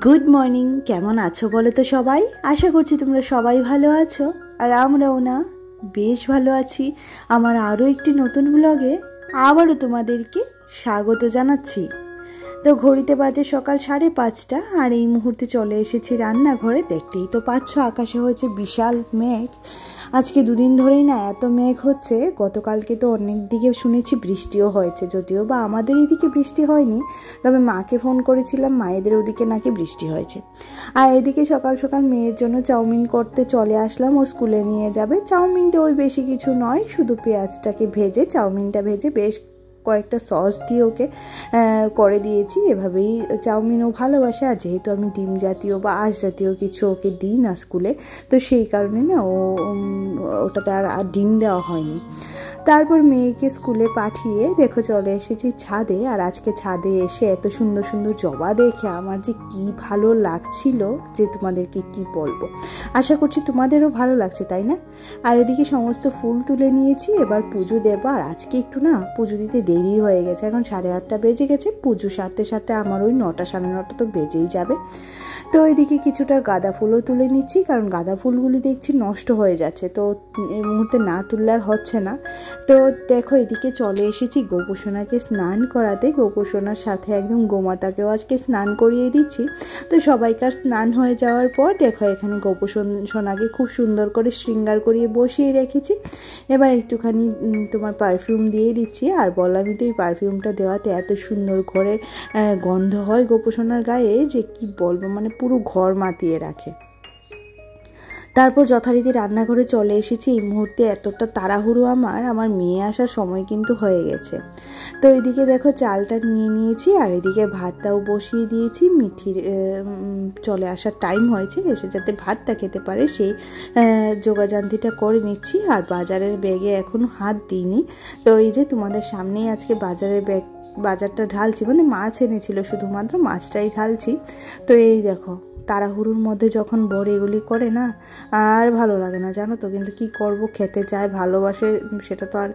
Good morning, কেমন আছো বলো তো সবাই। আশা করছি তোমরা সবাই ভালো আছো, আর আমরাও না বেশ ভালো আছি। আমার আরও একটি নতুন ব্লগে আবারও তোমাদেরকে স্বাগত জানাচ্ছি। তো ঘড়িতে বাজে সকাল 5:30, আর এই মুহূর্তে চলে এসেছি রান্নাঘরে। দেখতেই তো পাচ্ছ আকাশে হয়েছে বিশাল মেঘ। আজকে দুদিন ধরেই না এত মেঘ হচ্ছে। গতকালকে তো অনেক দিকে শুনেছি বৃষ্টিও হয়েছে, যদিও বা আমাদের এদিকে বৃষ্টি হয়নি, তবে মাকে ফোন করেছিলাম, মায়েদের ওদিকে নাকি বৃষ্টি হয়েছে। আর এদিকে সকাল সকাল মেয়ের জন্য চাউমিন করতে চলে আসলাম, ও স্কুলে নিয়ে যাবে। চাউমিনটা ওই বেশি কিছু নয়, শুধু পেঁয়াজটাকে ভেজে, চাউমিনটা ভেজে বেশ কয়েকটা সস দিয়ে ওকে করে দিয়েছি। এভাবেই চাউমিনও ভালোবাসে, আর যেহেতু আমি ডিম জাতীয় বা আঁশ জাতীয় কিছু ওকে দিই না স্কুলে, তো সেই কারণে না ওটাতে আর ডিম দেওয়া হয়নি। তারপর মেয়েকে স্কুলে পাঠিয়ে দেখো চলে এসেছি ছাদে। আর আজকে ছাদে এসে এত সুন্দর সুন্দর জবা দেখে আমার যে কি ভালো লাগছিল যে তোমাদেরকে কি বলবো। আশা করছি তোমাদেরও ভালো লাগছে, তাই না? আর এদিকে সমস্ত ফুল তুলে নিয়েছি, এবার পুজো দেবো। আর আজকে একটু না পুজো দিতে দেরি হয়ে গেছে, এখন 8:30 বেজে গেছে। পুজো সারতে সারতে আমার ওই 9টা 9:30 তো বেজেই যাবে। তো এদিকে কিছুটা গাঁদা ফুলও তুলে নিচ্ছি, কারণ গাঁদা ফুলগুলি দেখছি নষ্ট হয়ে যাচ্ছে, তো এই মুহূর্তে না তুললে আর হচ্ছে না। তো দেখো এদিকে চলে এসেছি গোপুসোনাকে স্নান করাতে। গোপুসোনার সাথে একদম গোমাতাকেও আজকে স্নান করিয়ে দিচ্ছি। তো সবাইকার স্নান হয়ে যাওয়ার পর দেখো এখানে গোপুসোনাকে খুব সুন্দর করে শৃঙ্গার করিয়ে বসিয়ে রেখেছি। এবার একটুখানি তোমার পারফিউম দিয়ে দিচ্ছি। আর বললামই তো এই পারফিউমটা দেওয়াতে এত সুন্দর করে গন্ধ হয় গোপুসোনার গায়ে যে কি বলবো, মানে পুরো ঘর মাতিয়ে রাখে। তারপর যথারীতি রান্নাঘরে চলে এসেছি। এই মুহূর্তে এতটা তাড়াহুড়ো আমার মেয়ে আসার সময় কিন্তু হয়ে গেছে। তো এদিকে দেখো চালটা নিয়ে নিয়েছি, আর এদিকে ভাতটাও বসিয়ে দিয়েছি। মিঠির চলে আসার টাইম হয়েছে, এসে যাতে ভাতটা খেতে পারে সেই যোগাযান্তিটা করে নিচ্ছি। আর বাজারের ব্যাগে এখনও হাত দিইনি। তো এই যে তোমাদের সামনেই আজকে বাজারটা ঢালছি, মানে মাছ এনেছিল, শুধুমাত্র মাছটাই ঢালছি। তো এই দেখো তাড়াহুড়োর মধ্যে যখন বর এগুলি করে না, আর ভালো লাগে না জানো তো। কিন্তু কি করব, খেতে চায়, ভালোবাসে, সেটা তো আর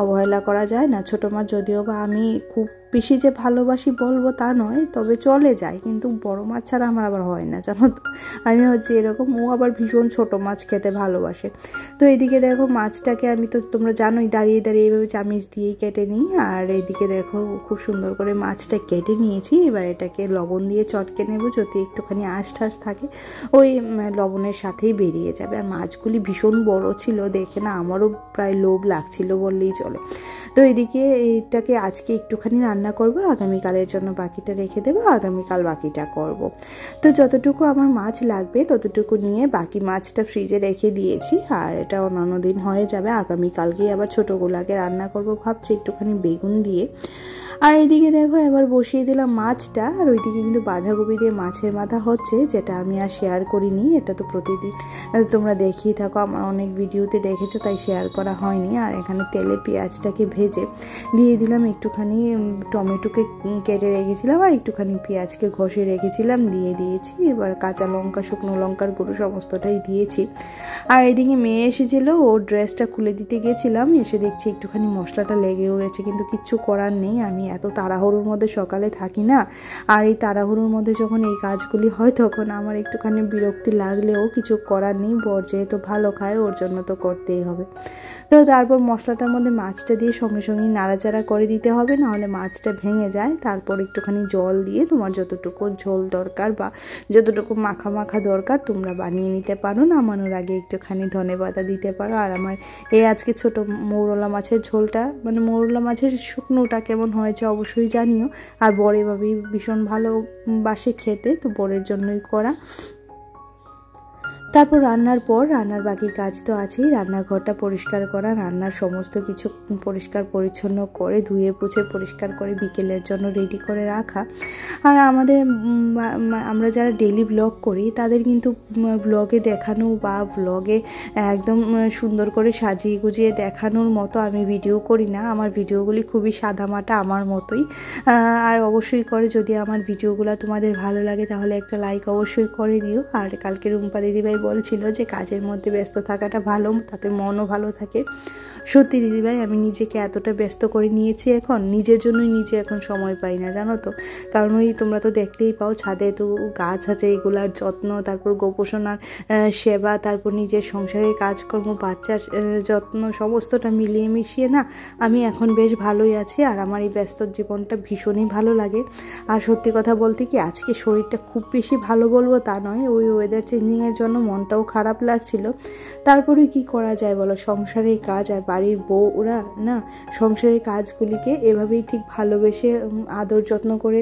অবহেলা করা যায় না। ছোটো মাছ যদিও বা আমি খুব বেশি যে ভালোবাসি বলবো তা নয়, তবে চলে যায়, কিন্তু বড় মাছ ছাড়া আমার আবার হয় না জানো তো। আমি হচ্ছে এরকম, ও আবার ভীষণ ছোট মাছ খেতে ভালোবাসে। তো এদিকে দেখো মাছটাকে আমি তো তোমরা জানোই দাঁড়িয়ে দাঁড়িয়ে এইভাবে চামিচ দিয়েই কেটে নিই। আর এইদিকে দেখো খুব সুন্দর করে মাছটা কেটে নিয়েছি। এবার এটাকে লবণ দিয়ে চটকে নেব, যদি একটুখানি আঁশ ঠাস থাকে ওই লবণের সাথেই বেরিয়ে যাবে। আর মাছগুলি ভীষণ বড় ছিল দেখে না আমারও প্রায় লোভ লাগছিল বললেই চলে। তো এদিকে এইটাকে আজকে একটুখানি রান্না করব, আগামীকালের জন্য বাকিটা রেখে দেবো, আগামীকাল বাকিটা করব। তো যতটুকু আমার মাছ লাগবে ততটুকু নিয়ে বাকি মাছটা ফ্রিজে রেখে দিয়েছি। আর এটা অন্যান্য দিন হয়ে যাবে, আগামীকালকেই আবার ছোটোগুলাকে রান্না করব ভাবছি একটুখানি বেগুন দিয়ে। আর এইদিকে দেখো এবার বসিয়ে দিলাম মাছটা। আর ওইদিকে কিন্তু বাঁধাকপি দিয়ে মাছের মাথা হচ্ছে, যেটা আমি আর শেয়ার করিনি। এটা তো প্রতিদিন তোমরা দেখিয়ে থাকো, আমার অনেক ভিডিওতে দেখেছো, তাই শেয়ার করা হয়নি। আর এখানে তেলে পেঁয়াজটাকে ভেজে দিয়ে দিলাম, একটুখানি টমেটোকে কেটে রেখেছিলাম আর একটুখানি পেঁয়াজকে ঘষে রেখেছিলাম, দিয়ে দিয়েছি। এবার কাঁচা লঙ্কা, শুকনো লঙ্কার গুঁড়ো সমস্তটাই দিয়েছি। আর এদিকে মেয়ে এসেছিল, ওর ড্রেসটা খুলে দিতে গেছিলাম, এসে দেখছি একটুখানি মশলাটা লেগেও গেছে, কিন্তু কিচ্ছু করার নেই। আমি এত তাড়াহুড়োর মধ্যে সকালে থাকি না, আর এই তাড়াহুড়োর মধ্যে যখন এই কাজগুলি হয় তখন আমার একটুখানি বিরক্তি লাগলেও কিছু করার নেই। বর যেহেতু ভালো খায়, ওর জন্য তো করতেই হবে। তো তারপর মশলাটার মধ্যে মাছটা দিয়ে সঙ্গে সঙ্গে নাড়াচাড়া করে দিতে হবে, নাহলে মাছটা ভেঙে যায়। তারপর একটুখানি জল দিয়ে তোমার যতটুকু ঝোল দরকার বা যতটুকু মাখা মাখা দরকার তোমরা বানিয়ে নিতে পারো। নামানোর আগে একটুখানি ধনেপাতা দিতে পারো। আর আমার এই আজকে ছোট মৌরলা মাছের ঝোলটা, মানে মৌরলা মাছের শুকনোটা কেমন হয়েছে অবশ্যই জানিও। আর বর এভাবেই ভীষণ ভালোবাসে খেতে, তো বরের জন্যই করা। তারপর রান্নার বাকি কাজ তো আছেই, রান্নাঘরটা পরিষ্কার করা, রান্নার সমস্ত কিছু পরিষ্কার পরিচ্ছন্ন করে ধুয়ে পুছে পরিষ্কার করে বিকেলের জন্য রেডি করে রাখা। আর আমরা যারা ডেইলি ব্লগ করি তাদের কিন্তু ব্লগে দেখানো বা ব্লগে একদম সুন্দর করে সাজিয়ে গুজিয়ে দেখানোর মতো আমি ভিডিও করি না। আমার ভিডিওগুলি খুবই সাদামাটা, আমার মতোই। আর অবশ্যই করে, যদি আমার ভিডিওগুলো তোমাদের ভালো লাগে তাহলে একটা লাইক অবশ্যই করে দিও। আর কালকে রুম্পা দিদিভাই বলছিল যে কাজের মধ্যে ব্যস্ত থাকাটা ভালো, তাতে মনও ভালো থাকে। সত্যি দিদিভাই, আমি নিজেকে এতটা ব্যস্ত করে নিয়েছি, এখন নিজের জন্যই নিজে এখন সময় পাই না, জানো তো। কারণ ওই তোমরা তো দেখতেই পাও, ছাদে তো গাছ আছে, এগুলার যত্ন, তারপর গোপোষণার সেবা, তারপর নিজের সংসারের কাজকর্ম, বাচ্চার যত্ন, সমস্তটা মিলিয়ে মিশিয়ে না আমি এখন বেশ ভালোই আছি। আর আমার এই ব্যস্ত জীবনটা ভীষণই ভালো লাগে। আর সত্যি কথা বলতে কি, আজকে শরীরটা খুব বেশি ভালো বলবো তা নয়, ওই ওয়েদার চেঞ্জিংয়ের জন্য মনটাও খারাপ লাগছিল। তারপরে কি করা যায় বলো, সংসারের কাজ আর বাড়ির বউ, ওরা না সংসারের কাজগুলিকে এভাবেই ঠিক ভালোবেসে আদর যত্ন করে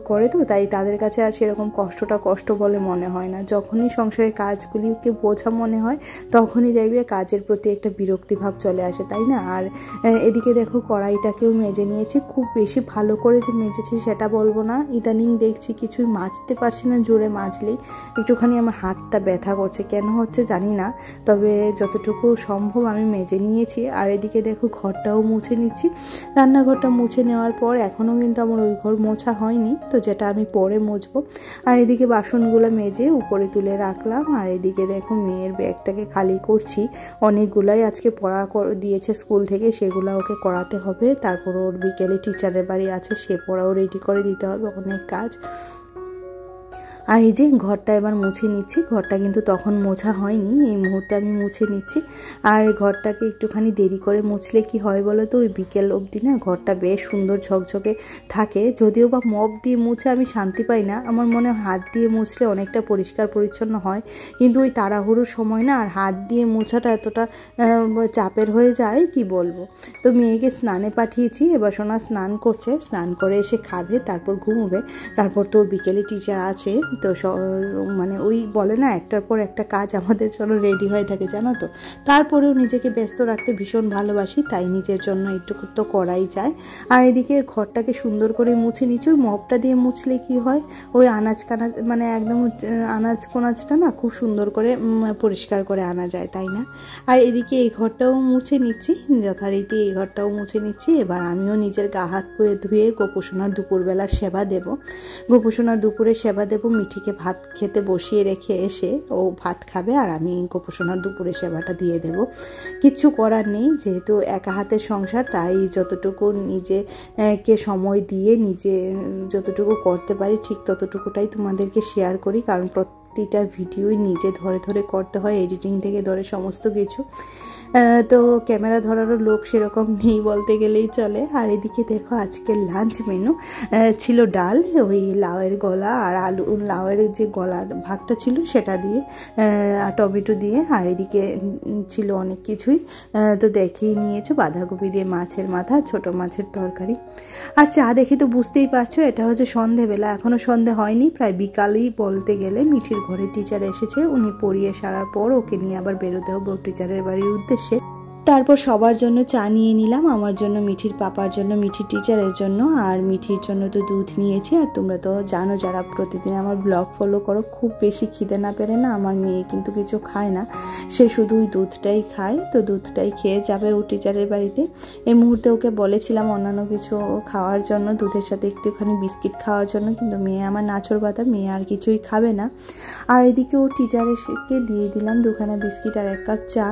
করে, তো তাই তাদের কাছে আর সেরকম কষ্টটা কষ্ট বলে মনে হয় না। যখনই সংসারের কাজগুলিকে বোঝা মনে হয় তখনই দেখবে কাজের প্রতি একটা বিরক্তিভাব চলে আসে, তাই না। আর এদিকে দেখো কড়াইটাকেও মেজে নিয়েছি, খুব বেশি ভালো করে যে মেজেছি সেটা বলবো না, ইদানিং দেখছি কিছুই মাজতে পারছি না, জোরে মাজলেই একটুখানি আমার হাতটা ব্যথা করছে, কেন হচ্ছে জানি না, তবে যতটুকু সম্ভব আমি মেজে নিয়েছি। আর এদিকে দেখো ঘরটাও মুছে নিচ্ছি। রান্নাঘরটা মুছে নেওয়ার পর এখনও কিন্তু আমার ওই ঘর মোছা হয়নি, তো যেটা আমি পরে মুছবো। আর এদিকে বাসনগুলো মেজে উপরে তুলে রাখলাম। আর এদিকে দেখো মেয়ের ব্যাগটাকে খালি করছি, অনেকগুলাই আজকে পড়া দিয়েছে স্কুল থেকে, সেগুলো ওকে করাতে হবে। তারপর ওর বিকেলে টিচারের বাড়ি আছে, সে পড়াও রেডি করে দিতে হবে, অনেক কাজ। আর এই যে ঘরটা এবার মুছে নিচ্ছি, ঘরটা কিন্তু তখন মোছা হয়নি, এই মুহূর্তে আমি মুছে নিচ্ছি। আর ঘরটাকে একটুখানি দেরি করে মুছলে কি হয় বলো তো, ওই বিকেল অবধি না ঘরটা বেশ সুন্দর ঝকঝকে থাকে। যদিও বা মপ দিয়ে মুছে আমি শান্তি পাই না, আমার মনে হয় হাত দিয়ে মুছলে অনেকটা পরিষ্কার পরিচ্ছন্ন হয়, কিন্তু ওই তাড়াহুড়োর সময় না আর হাত দিয়ে মোছাটা এতটা চাপের হয়ে যায় কি বলবো। তো মেয়েকে স্নানে পাঠিয়েছি, এবার সোনা স্নান করছে, স্নান করে এসে খাবে, তারপর ঘুমোবে। তারপর তো বিকেলে টিচার আছে, তো মানে ওই বলে না একটার পর একটা কাজ আমাদের জন্য রেডি হয়ে থাকে, জানো তো। তারপরেও নিজেকে ব্যস্ত রাখতে ভীষণ ভালোবাসি, তাই নিজের জন্য একটু তো করাই যায়। আর এদিকে ঘরটাকে সুন্দর করে মুছে নিচ্ছি। ওই মপটা দিয়ে মুছলে কি হয়, ওই আনাজ কানাজ মানে একদম আনাজ কোনাজটা না খুব সুন্দর করে পরিষ্কার করে আনা যায়, তাই না। আর এদিকে এই ঘরটাও মুছে নিচ্ছি, যথারীতি এই ঘরটাও মুছে নিচ্ছি। এবার আমিও নিজের গা হাত ধুয়ে গোপোষণার দুপুরবেলার সেবা দেব, গোপোষণার দুপুরে সেবা দেব। মিঠিকে ভাত খেতে বসিয়ে রেখে এসে ও ভাত খাবে, আর আমি গোপোষণার দুপুরে সেবাটা দিয়ে দেব। কিচ্ছু করার নেই, যেহেতু একা হাতের সংসার, তাই যতটুকু নিজেকে সময় দিয়ে নিজে যতটুকু করতে পারি ঠিক ততটুকুটাই তোমাদেরকে শেয়ার করি, কারণ প্রতিটা ভিডিওই নিজে ধরে ধরে করতে হয়, এডিটিং থেকে ধরে সমস্ত কিছু। তো ক্যামেরা ধরারও লোক সেরকম নেই বলতে গেলেই চলে। আর এদিকে দেখো আজকের লাঞ্চ মেনু ছিল ডাল, ওই লাউয়ের গলা আর আলু, লাউয়ের যে গলার ভাগটা ছিল সেটা দিয়ে, টমেটো দিয়ে, আর এদিকে ছিল অনেক কিছুই, তো দেখেই নিয়েছো, বাঁধাকপি দিয়ে মাছের মাথা, ছোট মাছের তরকারি। আর চা দেখে তো বুঝতেই পারছো এটা হচ্ছে সন্ধেবেলা, এখনও সন্ধে হয়নি, প্রায় বিকালেই বলতে গেলে। মিঠির ঘরে টিচার এসেছে, উনি পড়িয়ে সারার পর ওকে নিয়ে আবার বেরোতে হবে ওর টিচারের বাড়ির উদ্দেশ্যে। তারপর সবার জন্য চা নিয়ে নিলাম, আমার জন্য, মিঠির পাপার জন্য, মিঠির টিচারের জন্য, আর মিঠির জন্য তো দুধ নিয়েছি। আর তোমরা তো জানো যারা প্রতিদিন আমার ব্লগ ফলো করো, খুব বেশি খিদে না পেরে না আমার মেয়ে কিন্তু কিছু খায় না, সে শুধু ওই দুধটাই খায়, তো দুধটাই খেয়ে যাবে ও টিচারের বাড়িতে। এই মুহূর্তে ওকে বলেছিলাম অন্যান্য কিছু খাওয়ার জন্য, দুধের সাথে একটুখানি বিস্কিট খাওয়ার জন্য, কিন্তু মেয়ে আমার নাছোড় বাতা, মেয়ে আর কিছুই খাবে না। আর এদিকে ও টিচারকে দিয়ে দিলাম দুখানা বিস্কিট আর 1 কাপ চা।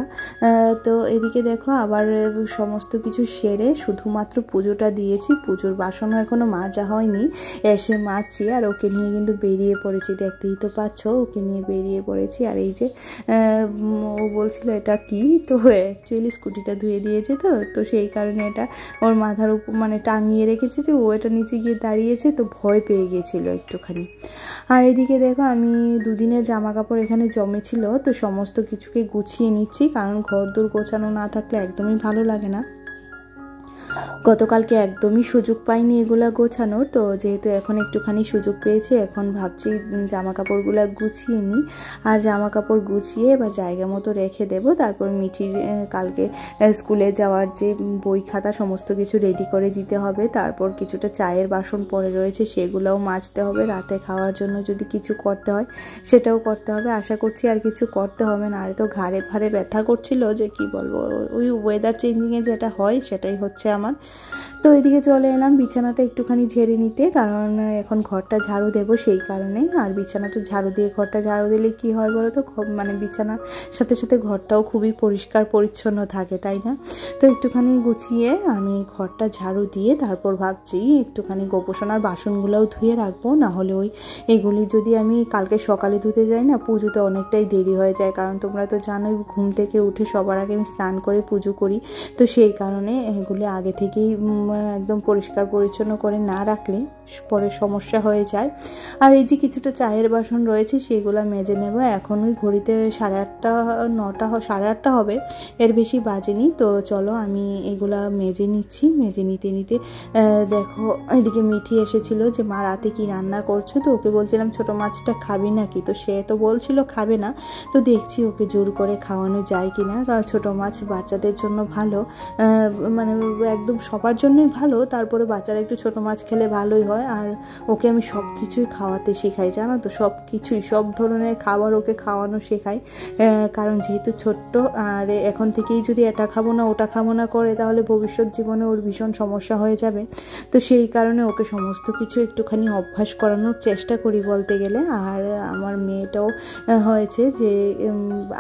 তো এদিকে দেখো আবার সমস্ত কিছু সেরে শুধুমাত্র পুজোটা দিয়েছি, পুজোর বাসনও এখনো মাজা হয়নি, এসে মাজছি। আর ওকে নিয়ে কিন্তু বেরিয়ে পড়েছি, দেখতেই তো পাচ্ছ, ওকে নিয়ে বেরিয়ে পড়েছি। আর এই যে ও বলছিল এটা কি, তো অ্যাকচুয়ালি স্কুটিটা ধুয়ে দিয়েছে, তো সেই কারণে এটা ওর মাথার উপর মানে টাঙিয়ে রেখেছে, যে ও এটা নিচে গিয়ে দাঁড়িয়েছে, তো ভয় পেয়ে গিয়েছিল একটুখানি। আর এদিকে দেখো আমি দুদিনের জামা কাপড় এখানে জমেছিল, তো সমস্ত কিছুকে গুছিয়ে নিচ্ছি, কারণ ঘর দোর গোছানো না থাকলে একদমই ভালো লাগে না। গতকালকে একদমই সুযোগ পাইনি এগুলা গোছানোর, তো যেহেতু এখন একটুখানি সুযোগ পেয়েছি, এখন ভাবছি জামা কাপড়গুলো গুছিয়ে নিই। আর জামা কাপড় গুছিয়ে এবার জায়গা মতো রেখে দেব। তারপর মিঠির কালকে স্কুলে যাওয়ার যে বই খাতা সমস্ত কিছু রেডি করে দিতে হবে। তারপর কিছুটা চায়ের বাসন পড়ে রয়েছে, সেগুলোও মাজতে হবে। রাতে খাওয়ার জন্য যদি কিছু করতে হয় সেটাও করতে হবে। আশা করছি আর কিছু করতে হবে না। আর তো ঘাড়ে ব্যথা করছিল, যে কি বলবো, ওই ওয়েদার চেঞ্জিংয়ে যেটা হয় সেটাই হচ্ছে আমার। তো এদিকে চলে এলাম বিছানাটা একটুখানি ঝেড়ে নিতে, কারণ এখন ঘরটা ঝাড়ু দেবো সেই কারণে। আর বিছানাটা ঝাড়ু দিয়ে ঘরটা ঝাড়ু দিলে কি হয় বলো তো, মানে বিছানার সাথে সাথে ঘরটাও খুবই পরিষ্কার পরিচ্ছন্ন থাকে, তাই না? তো একটুখানি গুছিয়ে আমি ঘরটা ঝাড়ু দিয়ে তারপর ভাবছি একটুখানি গোপোষণার বাসনগুলোও ধুয়ে রাখবো, না হলে এগুলি যদি আমি কালকে সকালে ধুতে যাই না, পুজোতে অনেকটাই দেরি হয়ে যায়। কারণ তোমরা তো জানোই ঘুম থেকে উঠে সবার আগে আমি স্নান করে পুজো করি, তো সেই কারণে এগুলি আগে থেকেই একদম পরিষ্কার পরিচ্ছন্ন করে না রাখলে পরে সমস্যা হয়ে যায়। আর এই যে কিছুটা চায়ের বাসন রয়েছে সেগুলো মেজে নেব। এখন ওই ঘড়িতে 8:30 হবে, এর বেশি বাজেনি। তো চলো আমি এগুলা মেজে নিচ্ছি। মেজে নিতে নিতে দেখো এদিকে মিঠি এসেছিল যে মা রাতে কি রান্না করছো, তো ওকে বলছিলাম ছোটো মাছটা খাবি নাকি, তো সে তো বলছিল খাবে না। তো দেখছি ওকে জোর করে খাওয়ানো যায় কিনা, কারণ ছোটো মাছ বাচ্চাদের জন্য ভালো, মানে একদম সবার জন্যই ভালো। তারপরে বাচ্চারা একটু ছোটো মাছ খেলে ভালোই হয়। আর ওকে আমি সব কিছুই খাওয়াতে শেখাই, জানো তো, সব কিছুই, সব ধরনের খাবার ওকে খাওয়ানো শেখাই। কারণ যেহেতু ছোট্ট, আর এখন থেকেই যদি এটা খাবো না ওটা খাবো না করে, তাহলে ভবিষ্যৎ জীবনে ওর ভীষণ সমস্যা হয়ে যাবে। তো সেই কারণে ওকে সমস্ত কিছু একটুখানি অভ্যাস করানোর চেষ্টা করি বলতে গেলে। আর আমার মেয়েটাও হয়েছে যে,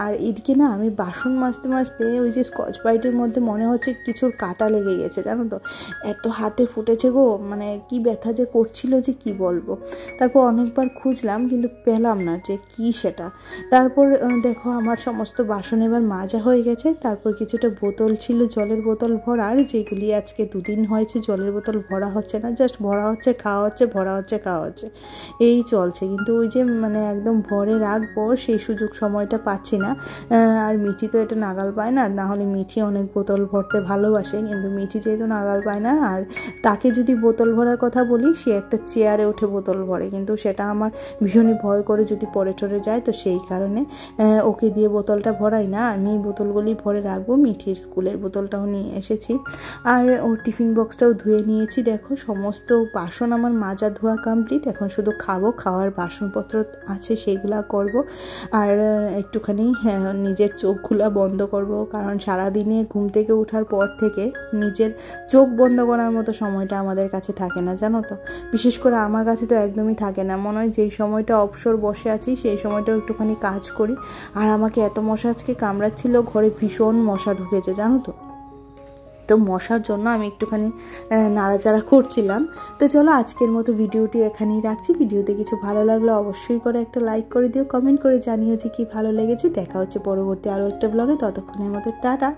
আর এদিকে না আমি বাসন মাজতে মাজতে ওই যে স্কচ ব্রাইটের মধ্যে মনে হচ্ছে কিছুর কাঁটা লেগে গেছে, জানো তো, এত হাতে ফুটেছে গো, মানে কি ব্যথা যে করছিল যে কি বলবো। তারপর অনেকবার খুঁজলাম কিন্তু পেলাম না যে কি সেটা। তারপর দেখো আমার সমস্ত বাসন এবার মাজা হয়ে গেছে। তারপর কিছুটা বোতল ছিল জলের বোতল ভরার, যেগুলি আজকে 2 দিন হয়েছে জলের বোতল ভরা হচ্ছে না, জাস্ট ভরা হচ্ছে খাওয়া হচ্ছে, ভরা হচ্ছে খাওয়া হচ্ছে, এই চলছে। কিন্তু ওই যে মানে একদম ভরে রাখবো সেই সুযোগ সময়টা পাচ্ছি না। আর মিঠি তো এটা নাগাল পায় না, না হলে মিঠি অনেক বোতল ভরতে ভালোবাসে, কিন্তু মিঠি যেহেতু নাগাল পায় না। আর তাকে যদি বোতল ভরার কথা বলি, সে একটা চেয়ারে উঠে বোতল ভরে, কিন্তু সেটা আমার ভীষণই ভয় করে যদি পরে টরে যায়, তো সেই কারণে ওকে দিয়ে বোতলটা ভরাই না, আমি বোতলগুলি ভরে রাখবো। মিঠির স্কুলের বোতলটাও নিয়ে এসেছি, আর ওর টিফিন বক্সটাও ধুয়ে নিয়েছি। দেখো সমস্ত বাসন আমার মাজা ধোয়া কমপ্লিট, এখন শুধু খাওয়ার বাসনপত্র আছে সেগুলা করব। আর একটুখানি নিজের চোখগুলা বন্ধ করব, কারণ সারাদিনে ঘুম থেকে ওঠার পর থেকে নিজের চোখ বন্ধ করার মতো সময়টা আমাদের কাছে থাকে না, জানো তো। বিশেষ করে আমার কাছে তো একদমই থাকে না। মনে হয় যেই সময়টা অবসর বসে আছি সেই সময়টাও একটুখানি কাজ করি। আর আমাকে এত মশা আজকে কামড়াচ্ছিল, ঘরে ভীষণ মশা ঢুকেছে, জানো তো। তো মশার জন্য আমি একটুখানি নাড়াচাড়া করছিলাম। তো চলো আজকের মতো ভিডিওটি এখানেই রাখছি। ভিডিওতে কিছু ভালো লাগলে অবশ্যই করে একটা লাইক করে দিও, কমেন্ট করে জানিও যে কি ভালো লেগেছে। দেখা হচ্ছে পরবর্তী আরও একটা ব্লগে, ততক্ষণের মতো টাটা।